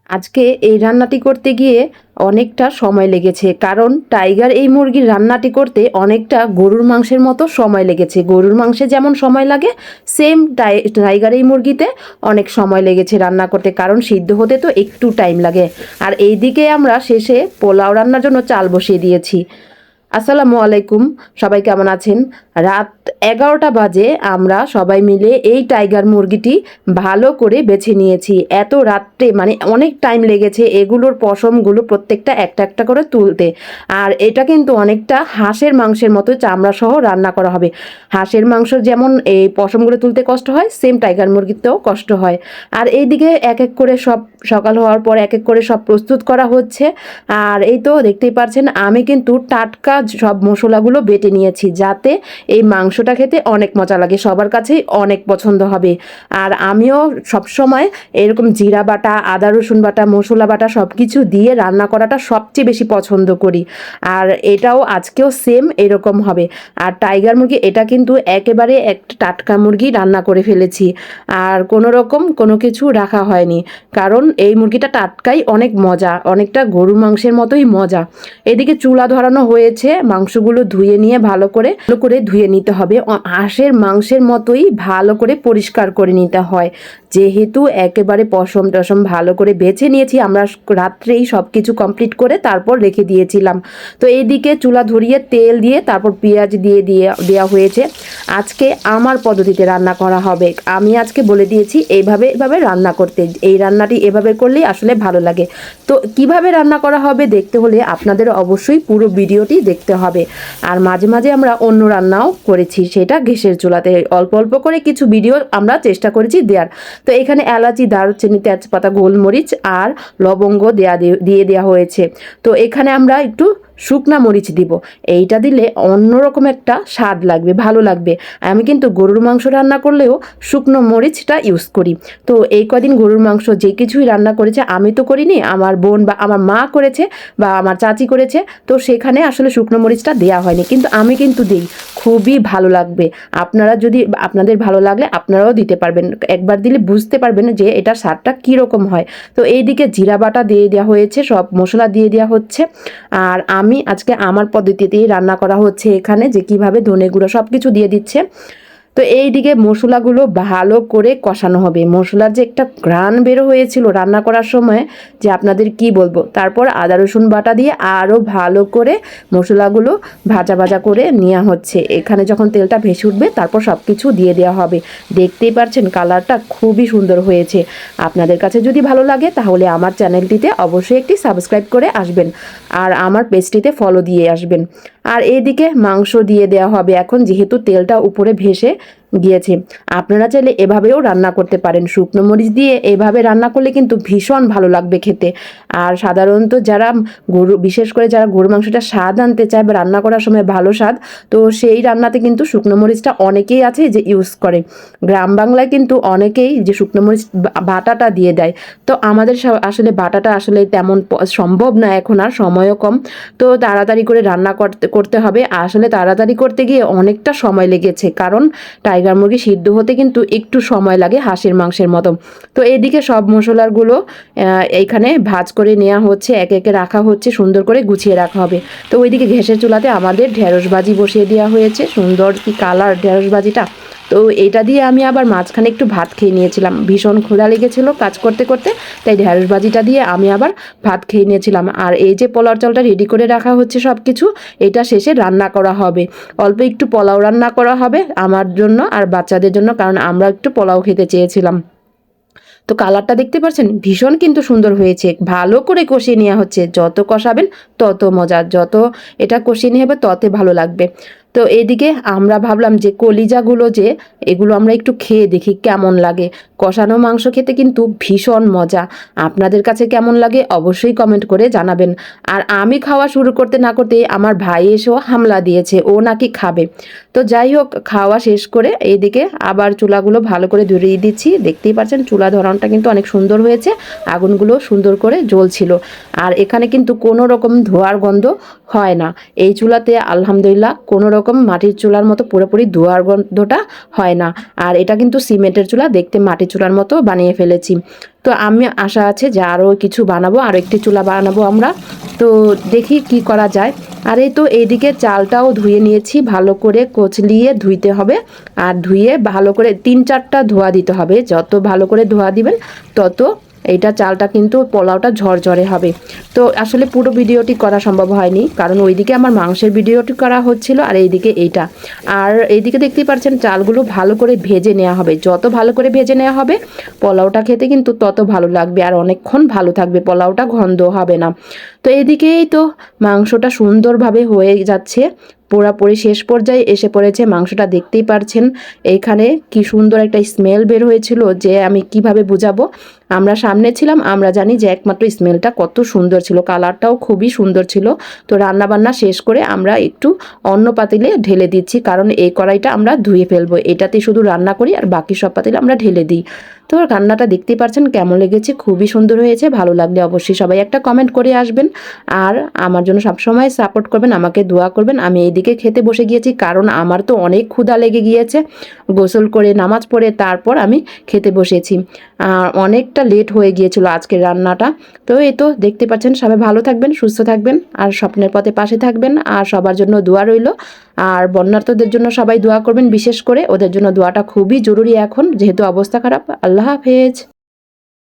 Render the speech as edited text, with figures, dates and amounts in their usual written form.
আজকে এই রান্নাটি করতে গিয়ে অনেকটা সময় লেগেছে, কারণ টাইগার এই মুরগির রান্নাটি করতে অনেকটা গরুর মাংসের মতো সময় লেগেছে। গরুর মাংসে যেমন সময় লাগে, সেম টাইগার এই মুরগিতে অনেক সময় লেগেছে রান্না করতে, কারণ সিদ্ধ হতে তো একটু টাইম লাগে। আর এইদিকে আমরা শেষে পোলাও রান্নার জন্য চাল বসিয়ে দিয়েছি। আসসালামু আলাইকুম, সবাই কেমন আছেন? রাত 11টা বাজে আমরা সবাই মিলে এই টাইগার মুরগিটি ভালো করে বেছে নিয়েছি। এত রাত্রে মানে অনেক টাইম লেগেছে এগুলোর পশমগুলো প্রত্যেকটা একটা একটা করে তুলতে। আর এটা কিন্তু অনেকটা হাঁসের মাংসের মতো চামড়া সহ রান্না করা হবে। হাঁসের মাংস যেমন এই পশমগুলো তুলতে কষ্ট হয়, সেম টাইগার মুরগিতেও কষ্ট হয়। আর এইদিকে এক এক করে সব সকাল হওয়ার পর এক এক করে সব প্রস্তুত করা হচ্ছে। আর এই তো দেখতেই পাচ্ছেন আমি কিন্তু টাটকা সব মশলাগুলো বেটে নিয়েছি, যাতে এই মাংসটা খেতে অনেক মজা লাগে, সবার কাছেই অনেক পছন্দ হবে। আর আমিও সবসময় এরকম জিরা বাটা, আদা রসুন বাটা, মশলা বাটা সব কিছু দিয়ে রান্না করাটা সবচেয়ে বেশি পছন্দ করি। আর এটাও আজকেও সেম এরকম হবে। আর টাইগার মুরগি এটা কিন্তু একেবারে একটা টাটকা মুরগি রান্না করে ফেলেছি, আর কোনো রকম কোনো কিছু রাখা হয়নি, কারণ এই মুরগিটা টাটকাই অনেক মজা, অনেকটা গরুর মাংসের মতোই মজা। এদিকে চুলা ধরানো হয়েছে, মাংসগুলো ধুয়ে নিয়ে ভালো করে ধুয়ে নিতে হবে। হাঁসের মাংসের মতোই ভালো করে পরিষ্কার করে নিতে হয়। যেহেতু একেবারে পশম টশম ভালো করে বেছে নিয়েছি, আমরা রাত্রেই সব কিছু কমপ্লিট করে তারপর রেখে দিয়েছিলাম। তো এইদিকে চুলা ধরিয়ে তেল দিয়ে তারপর পেঁয়াজ দিয়ে দেওয়া হয়েছে। আজকে আমার পদ্ধতিতে রান্না করা হবে, আমি আজকে বলে দিয়েছি এভাবে রান্না করতে। এই রান্নাটি এভাবে করলেই আসলে ভালো লাগে। তো কিভাবে রান্না করা হবে দেখতে হলে আপনাদের অবশ্যই পুরো ভিডিওটি দেখতে হবে। আর মাঝে মাঝে আমরা অন্য রান্নাও করেছি, সেটা গ্যাসের চুলাতে অল্প অল্প করে কিছু ভিডিও আমরা চেষ্টা করেছি দেওয়ার। তো এখানে এলাচি, দারুচিনি, তেজপাতা, গোলমরিচ আর লবঙ্গ দিয়ে দেওয়া হয়েছে। তো এখানে আমরা একটু শুকনা মরিচ দিব, এইটা দিলে অন্যরকম একটা স্বাদ লাগবে, ভালো লাগবে। আমি কিন্তু গরুর মাংস রান্না করলেও শুকনো মরিচটা ইউজ করি। তো এই কদিন গরুর মাংস যে কিছুই রান্না করেছে, আমি তো করিনি, আমার বোন বা আমার মা করেছে বা আমার চাচি করেছে, তো সেখানে আসলে শুকনো মরিচটা দেওয়া হয়নি, কিন্তু আমি কিন্তু দিই, খুবই ভালো লাগবে। আপনারা যদি আপনাদের ভালো লাগলে আপনারাও দিতে পারবেন, একবার দিলে বুঝতে পারবেন যে এটার স্বাদটা কীরকম হয়। তো এইদিকে জিরা বাটা দিয়ে দেওয়া হয়েছে, সব মশলা দিয়ে দেওয়া হচ্ছে। আর আমি আজকে আমার পদ্ধতিতেই রান্না করা হচ্ছে এখানে, যে কিভাবে ধনে গুঁড়ো সব কিছু দিয়ে দিচ্ছে। তো এই দিকে মশলাগুলো ভালো করে কষানো হবে। মশলার যে একটা ঘ্রাণ বের হয়েছিল রান্না করার সময়, যে আপনাদের কি বলবো। তারপর আদা রসুন বাটা দিয়ে আরও ভালো করে মশলাগুলো ভাজা করে নেওয়া হচ্ছে। এখানে যখন তেলটা ভেসে উঠবে তারপর সব কিছু দিয়ে দেওয়া হবে। দেখতেই পাচ্ছেন কালারটা খুবই সুন্দর হয়েছে। আপনাদের কাছে যদি ভালো লাগে তাহলে আমার চ্যানেলটিতে অবশ্যই একটি সাবস্ক্রাইব করে আসবেন, আর আমার পেজটিতে ফলো দিয়ে আসবেন। আর এইদিকে মাংস দিয়ে দেওয়া হবে এখন, যেহেতু তেলটা উপরে ভেসে গিয়েছে। আপনারা চাইলে এভাবেও রান্না করতে পারেন, শুকনো মরিচ দিয়ে এভাবে রান্না করলে কিন্তু ভীষণ ভালো লাগবে খেতে। আর সাধারণত যারা বিশেষ করে যারা গরুর মাংসটা স্বাদ আনতে চায় বা রান্না করার সময় ভালো স্বাদ, তো সেই রান্নাতে কিন্তু শুকনো মরিচটা অনেকেই আছে যে ইউজ করে। গ্রাম বাংলায় কিন্তু অনেকেই যে শুকনো মরিচ বাটাটা দিয়ে দেয়। তো আমাদের আসলে বাটাটা আসলে তেমন সম্ভব না, এখন আর সময়ও কম। তো তাড়াতাড়ি করে রান্না করতে হবে। আসলে তাড়াতাড়ি করতে গিয়ে অনেকটা সময় লেগেছে, কারণ টাইগার মুরগি সিদ্ধ হতে কিন্তু একটু সময় লাগে হাঁসের মাংসের মতো। তো এদিকে সব মশলাগুলো এইখানে ভাজ করে নেওয়া হচ্ছে, একে একে রাখা হচ্ছে, সুন্দর করে গুছিয়ে রাখা হবে। তো ওইদিকে গ্যাসের চুলাতে আমাদের ঢেঁড়স ভাজি বসিয়ে দেওয়া হয়েছে, সুন্দর কি কালার ঢেঁড়স ভাজিটা। তো এটা দিয়ে আমি আবার মাঝখানে একটু ভাত খেয়ে নিয়েছিলাম, ভীষণ ক্ষুধা লেগেছিলো কাজ করতে করতে, তাই ঢেঁড়স ভাজিটা দিয়ে আমি আবার ভাত খেয়ে নিয়েছিলাম। আর এই যে পোলাও চালটা রেডি করে রাখা হচ্ছে সব কিছু, এটা শেষে রান্না করা হবে। অল্প একটু পোলাও রান্না করা হবে আমার জন্য আর বাচ্চাদের জন্য, কারণ আমরা একটু পোলাও খেতে চেয়েছিলাম। তো কালারটা দেখতে পাচ্ছেন ভীষণ কিন্তু সুন্দর হয়েছে, ভালো করে কষিয়ে নেওয়া হচ্ছে। যত কষাবেন তত মজা, যত এটা কষিয়ে নিয়ে হবে তত ভালো লাগবে। তো এদিকে আমরা ভাবলাম যে কলিজাগুলো যে এগুলো আমরা একটু খেয়ে দেখি কেমন লাগে। কষানো মাংস খেতে কিন্তু ভীষণ মজা। আপনাদের কাছে কেমন লাগে অবশ্যই কমেন্ট করে জানাবেন। আর আমি খাওয়া শুরু করতে না করতেই আমার ভাই এসেও হামলা দিয়েছে, ও নাকি খাবে। তো যাই হোক, খাওয়া শেষ করে এইদিকে আবার চুলাগুলো ভালো করে ধরিয়ে দিচ্ছি। দেখতেই পাচ্ছেন চুলা ধরানটা কিন্তু অনেক সুন্দর হয়েছে, আগুনগুলো সুন্দর করে জ্বলছিল। আর এখানে কিন্তু কোনো রকম ধোঁয়ার গন্ধ হয় না। এই চুলাতে আলহামদুলিল্লাহ কোনো ওরকম মাটির চুলার মতো পুরোপুরি ধোঁয়ার গন্ধটা হয় না। আর এটা কিন্তু সিমেন্টের চুলা, দেখতে মাটির চুলার মতো বানিয়ে ফেলেছি। তো আমি আশা আছে যে আরও কিছু বানাবো, আরও একটি চুলা বানাবো আমরা। তো দেখি কি করা যায়। আর এই তো এইদিকে চালটাও ধুয়ে নিয়েছি, ভালো করে কচলিয়ে ধুইতে হবে। আর ধুয়ে ভালো করে 3-4টা ধোয়া দিতে হবে। যত ভালো করে ধোয়া দিবেন তত এইটা চালটা কিন্তু পোলাওটা ঝরঝরে হবে। তো আসলে পুরো ভিডিওটি করা সম্ভব হয়নি, কারণ ওইদিকে আমার মাংসের ভিডিওটি করা হচ্ছিল আর এইদিকে এইটা। আর এইদিকে দেখতেই পাচ্ছেন চালগুলো ভালো করে ভেজে নেওয়া হবে। যত ভালো করে ভেজে নেওয়া হবে পোলাওটা খেতে কিন্তু তত ভালো লাগবে, আর অনেকক্ষণ ভালো থাকবে, পোলাওটা গন্ধ হবে না। তো এইদিকেই তো মাংসটা সুন্দরভাবে হয়ে যাচ্ছে, পুরোপুরি শেষ পর্যায়ে এসে পড়েছে। মাংসটা দেখতেই পারছেন এইখানে কি সুন্দর একটা স্মেল বের হয়েছিল, যে আমি কিভাবে বুঝাবো। আমরা সামনে ছিলাম, আমরা জানি যে একমাত্র স্মেলটা কত সুন্দর ছিল, কালারটাও খুবই সুন্দর ছিল। তো রান্না বান্না শেষ করে আমরা একটু অন্য পাতিলে ঢেলে দিচ্ছি, কারণ এই কড়াইটা আমরা ধুয়ে ফেলবো, এটাতেই শুধু রান্না করি আর বাকি সব পাতিলে আমরা ঢেলে দিই। তো রান্নাটা দেখতেই পাচ্ছেন কেমন লেগেছে, খুবই সুন্দর হয়েছে। ভালো লাগলে অবশ্যই সবাই একটা কমেন্ট করে আসবেন, আর আমার জন্য সবসময় সাপোর্ট করবেন, আমাকে দোয়া করবেন। আমি এইদিকে খেতে বসে গিয়েছি, কারণ আমার তো অনেক ক্ষুধা লেগে গিয়েছে। গোসল করে নামাজ পড়ে তারপর আমি খেতে বসেছি, অনেকটা লেট হয়ে গিয়েছিল আজকের রান্নাটা। তো এই তো দেখতে পাচ্ছেন, সবাই ভালো থাকবেন, সুস্থ থাকবেন, আর স্বপ্নের পথে পাশে থাকবেন, আর সবার জন্য দোয়া রইল। আর বন্যার্তদের জন্য সবাই দোয়া করবেন, বিশেষ করে ওদের জন্য দোয়াটা খুবই জরুরি এখন, যেহেতু অবস্থা খারাপ। আল্লাহ হাফেজ।